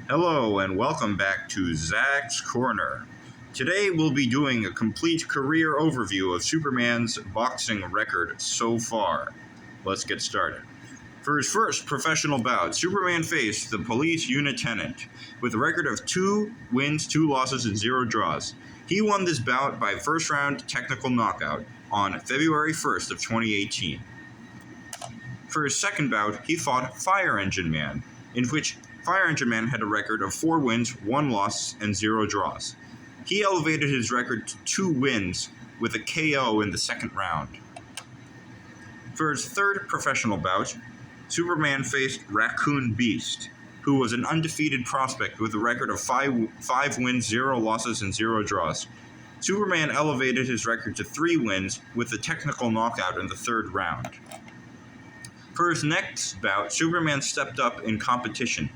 Hello and welcome back to Zach's Corner. Today we'll be doing a complete career overview of Superman's boxing record so far. Let's get started. For his first professional bout, Superman faced the Police Unit with a record of 2 wins, 2 losses, and 0 draws. He won this bout by first round technical knockout on February 1st of 2018. For his second bout, he fought Fire Engine Man, in which Fire Engine Man had a record of 4 wins, 1 loss, and 0 draws. He elevated his record to 2 wins with a KO in the second round. For his third professional bout, Superman faced Raccoon Beast, who was an undefeated prospect with a record of 5 wins, 0 losses, and 0 draws. Superman elevated his record to 3 wins with a technical knockout in the third round. For his next bout, Superman stepped up in competition,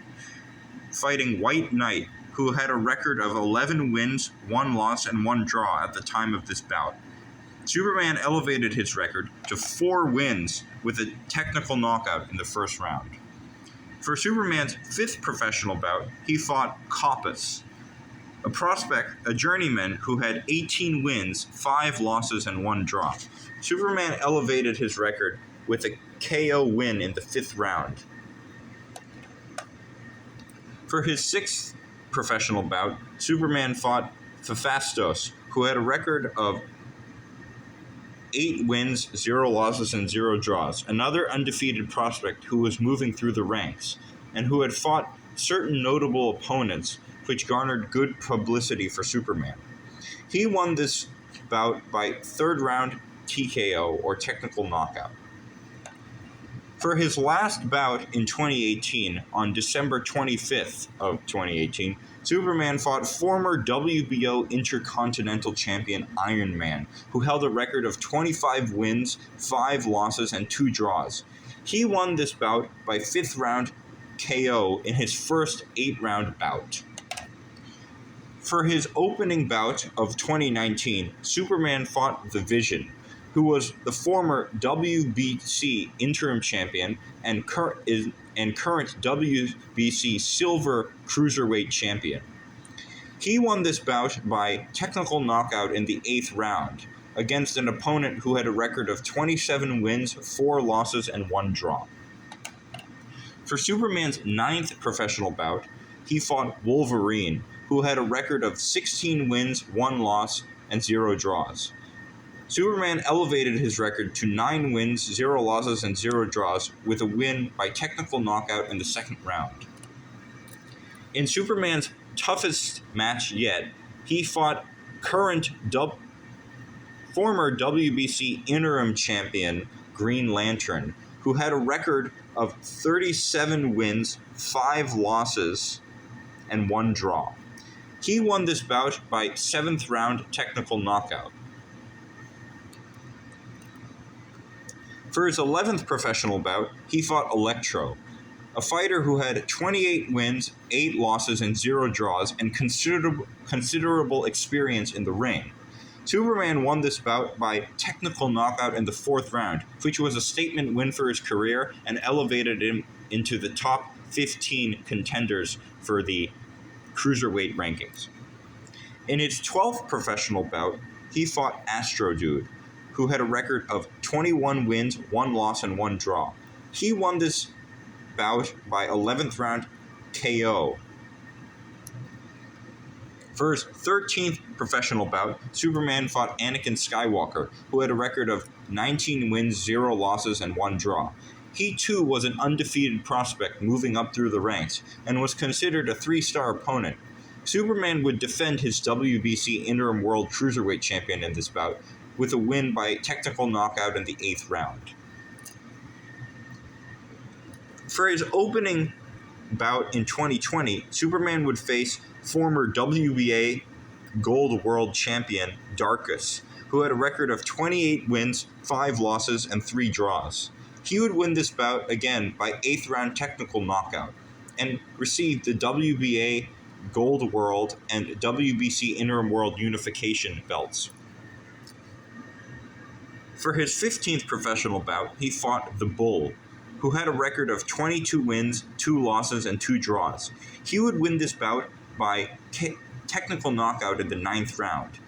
fighting White Knight, who had a record of 11 wins, 1 loss, and 1 draw at the time of this bout. Superman elevated his record to 4 wins with a technical knockout in the first round. For Superman's fifth professional bout, he fought Coppus, a journeyman who had 18 wins, 5 losses, and 1 draw. Superman elevated his record with a KO win in the 5th round. For his 6th professional bout, Superman fought Hephaestus, who had a record of 8 wins, 0 losses, and 0 draws, another undefeated prospect who was moving through the ranks, and who had fought certain notable opponents, which garnered good publicity for Superman. He won this bout by third round TKO, or technical knockout. For his last bout in 2018, on December 25th of 2018, Superman fought former WBO Intercontinental Champion Iron Man, who held a record of 25 wins, 5 losses, and 2 draws. He won this bout by 5th round KO in his first 8-round bout. For his opening bout of 2019, Superman fought The Vision, who was the former WBC interim champion and current WBC silver cruiserweight champion. He won this bout by technical knockout in the 8th round against an opponent who had a record of 27 wins, 4 losses, and 1 draw. For Superman's 9th professional bout, he fought Wolverine, who had a record of 16 wins, 1 loss, and 0 draws. Superman elevated his record to 9 wins, 0 losses, and 0 draws with a win by technical knockout in the 2nd round. In Superman's toughest match yet, he fought former WBC interim champion Green Lantern, who had a record of 37 wins, 5 losses, and 1 draw. He won this bout by 7th round technical knockout. For his 11th professional bout, he fought Electro, a fighter who had 28 wins, 8 losses, and 0 draws, and considerable experience in the ring. Superman won this bout by technical knockout in the 4th round, which was a statement win for his career and elevated him into the top 15 contenders for the cruiserweight rankings. In his 12th professional bout, he fought Astro Dude, who had a record of 21 wins, 1 loss, and 1 draw. He won this bout by 11th round KO. For his 13th professional bout, Superman fought Anakin Skywalker, who had a record of 19 wins, 0 losses, and 1 draw. He too was an undefeated prospect moving up through the ranks, and was considered a 3-star opponent. Superman would defend his WBC Interim World Cruiserweight Champion in this bout, with a win by technical knockout in the 8th round. For his opening bout in 2020, Superman would face former WBA Gold World Champion Darkus, who had a record of 28 wins, 5 losses, and 3 draws. He would win this bout again by 8th round technical knockout, and receive the WBA Gold World and WBC Interim World Unification belts. For his 15th professional bout, he fought The Bull, who had a record of 22 wins, 2 losses, and 2 draws. He would win this bout by technical knockout in the 9th round.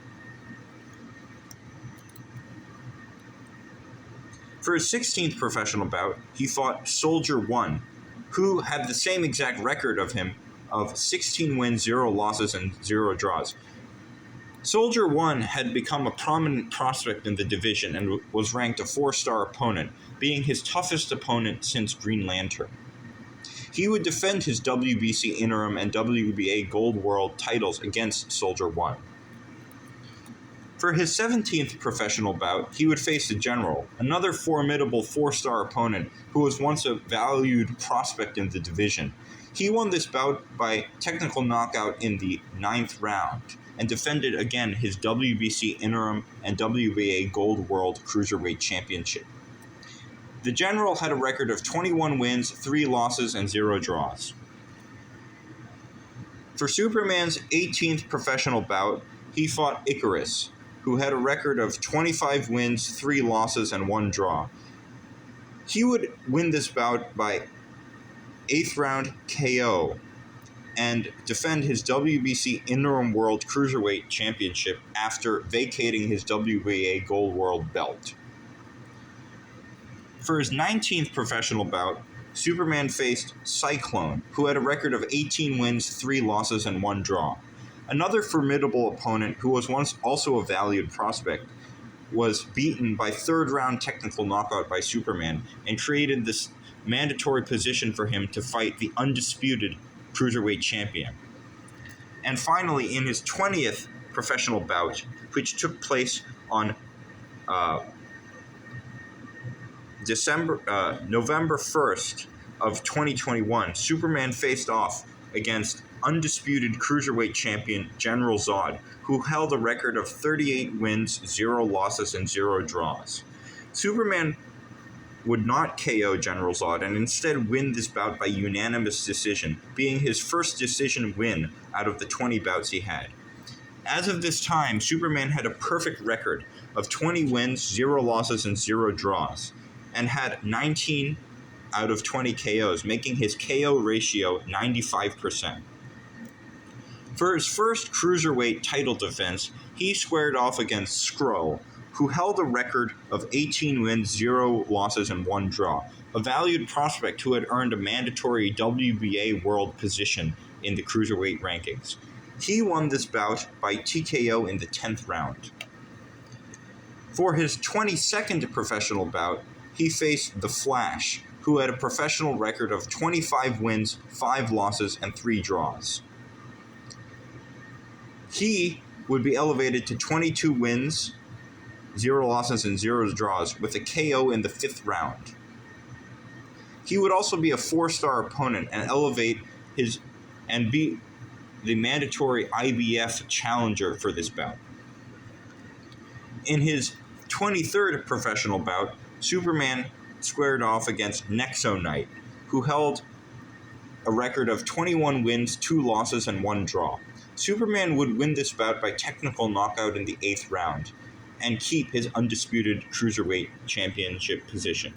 For his 16th professional bout, he fought Soldier 1, who had the same exact record of him of 16 wins, 0 losses, and 0 draws. Soldier 1 had become a prominent prospect in the division and was ranked a 4-star opponent, being his toughest opponent since Green Lantern. He would defend his WBC Interim and WBA Gold World titles against Soldier 1. For his 17th professional bout, he would face the General, another formidable 4-star opponent who was once a valued prospect in the division. He won this bout by technical knockout in the 9th round and defended again his WBC Interim and WBA Gold World Cruiserweight Championship. The General had a record of 21 wins, 3 losses, and 0 draws. For Superman's 18th professional bout, he fought Icarus, who had a record of 25 wins, 3 losses, and 1 draw. He would win this bout by 8th round KO and defend his WBC Interim World Cruiserweight Championship after vacating his WBA Gold World belt. For his 19th professional bout, Superman faced Cyclone, who had a record of 18 wins, 3 losses, and 1 draw. Another formidable opponent who was once also a valued prospect was beaten by 3rd round technical knockout by Superman and created this mandatory position for him to fight the undisputed Cruiserweight champion. And finally, in his 20th professional bout, which took place on November 1st of 2021, Superman faced off against undisputed Cruiserweight champion General Zod, who held a record of 38 wins, 0 losses, and 0 draws. Superman would not KO General Zod and instead win this bout by unanimous decision, being his first decision win out of the 20 bouts he had. As of this time, Superman had a perfect record of 20 wins, 0 losses, and 0 draws, and had 19 out of 20 KOs, making his KO ratio 95%. For his first Cruiserweight title defense, he squared off against Skrull, who held a record of 18 wins, 0 losses, and 1 draw, a valued prospect who had earned a mandatory WBA world position in the Cruiserweight rankings. He won this bout by TKO in the 10th round. For his 22nd professional bout, he faced The Flash, who had a professional record of 25 wins, 5 losses, and 3 draws. He would be elevated to 22 wins, 0 losses, and 0 draws, with a KO in the 5th round. He would also be a 4-star opponent and be the mandatory IBF challenger for this bout. In his 23rd professional bout, Superman squared off against Nexo Knight, who held a record of 21 wins, 2 losses, and 1 draw. Superman would win this bout by technical knockout in the 8th round and keep his undisputed Cruiserweight championship position.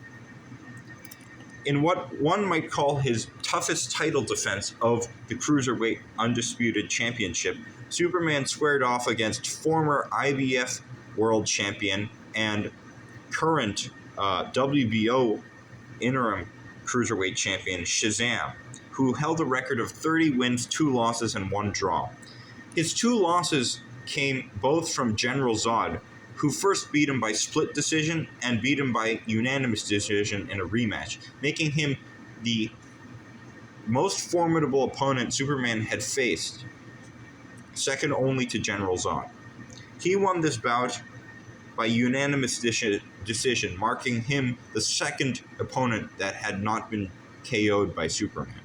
In what one might call his toughest title defense of the Cruiserweight Undisputed Championship, Superman squared off against former IBF World Champion and current WBO Interim Cruiserweight Champion Shazam, who held a record of 30 wins, 2 losses, and 1 draw. His 2 losses came both from General Zod, who first beat him by split decision and beat him by unanimous decision in a rematch, making him the most formidable opponent Superman had faced, second only to General Zod. He won this bout by unanimous decision, marking him the second opponent that had not been KO'd by Superman.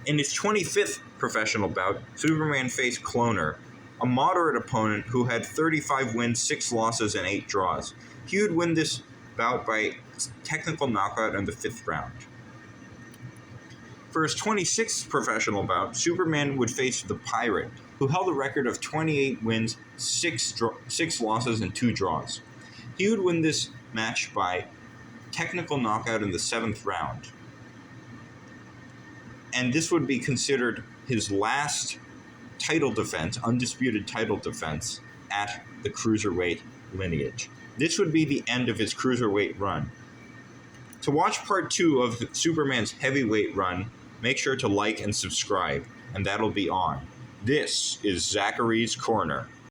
In his 25th professional bout, Superman faced Cloner, a moderate opponent who had 35 wins, 6 losses, and 8 draws. He would win this bout by technical knockout in the 5th round. For his 26th professional bout, Superman would face the Pirate, who held a record of 28 wins, 6 losses, and 2 draws. He would win this match by technical knockout in the 7th round. And this would be considered his last title defense, undisputed title defense, at the cruiserweight lineage. This would be the end of his cruiserweight run. To watch part 2 of Superman's heavyweight run, make sure to like and subscribe, and that'll be on. This is Zachary's Corner.